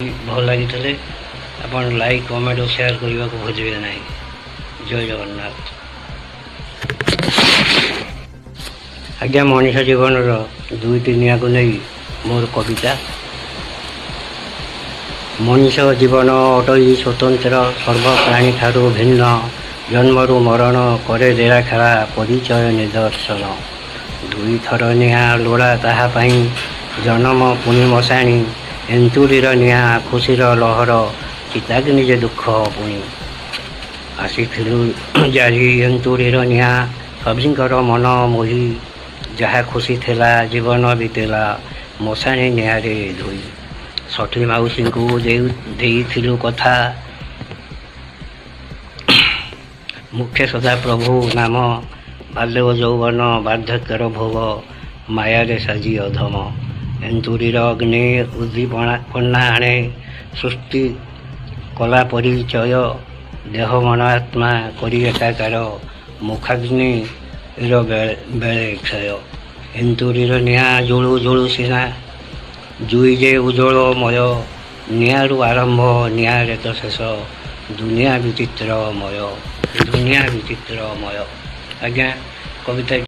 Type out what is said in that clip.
ଭଲ ଲାଗିଥିଲେ ଆପଣ ଲାଇକ୍ କମେଣ୍ଟ ଓ ସେୟାର କରିବାକୁ ଭୁଲିବେ ନାହିଁ। ଜୟ ଜଗନ୍ନାଥ। ଆଜ୍ଞା, ମଣିଷ ଜୀବନର ଦୁଇଟି ନିଆଁକୁ ନେଇ ମୋର କବିତା। ମଣିଷ ଜୀବନ ଅଟଇ ସ୍ୱତନ୍ତ୍ର, ସର୍ବପ୍ରାଣୀ ଠାରୁ ଭିନ୍ନ, ଜନ୍ମରୁ ମରଣ କରେ ଦେରାଖେଳା ପରିଚୟ ନିଦର୍ଶନ। ଦୁଇଥର ନିଆଁ ଲୋଡ଼ା ତାହା ପାଇଁ, ଜନମ ପୁଣି ମଶାଣି, ଏନ୍ତୁଡ଼ିର ନିଆଁ ଖୁସିର ଲହର, ଚିତାଗ୍ନି ଯେ ଦୁଃଖ ପୁଣି। ଆସିଥିଲୁ ଜାରି ଏନ୍ତୁଡ଼ିର ନିଆଁ, ସଭିଙ୍କର ମନ ମୋହି, ଯାହା ଖୁସି ଥିଲା ଜୀବନ ବିତେଲା ମଶାଣି ନିଆଁରେ ଧୋଇ। ସଠୀ ମାଉସୀଙ୍କୁ ଦେଇଥିଲୁ କଥା, ମୁଖେ ସଦା ପ୍ରଭୁ ନାମ, ବାଲ୍ୟ ଯୌବନ ବାର୍ଦ୍ଧକ୍ୟର ଭୋଗ, ମାୟାରେ ସାଜି ଅଧମ। ଏନ୍ତୁଡ଼ିର ଅଗ୍ନି ଉଦ୍ଦୀପନା ଆଣେ, ସୃଷ୍ଟି କଲା ପରିଚୟ, ଦେହ ମନ ଆତ୍ମା କରି ଏକାକାର, ମୁଖାଗ୍ନିର ବେଳେ କ୍ଷୟ। ଏନ୍ତୁଡ଼ିର ନିଆଁ ଜୁଳୁ ଜୁଳୁ ସିନା, ଜୁଇ ଯେ ଉଜ୍ଜ୍ୱଳମୟ, ନିଆଁରୁ ଆରମ୍ଭ ନିଆଁରେ ତ ଶେଷ, ଦୁନିଆ ବିଚିତ୍ରମୟ। ଆଜ୍ଞା, କବିତା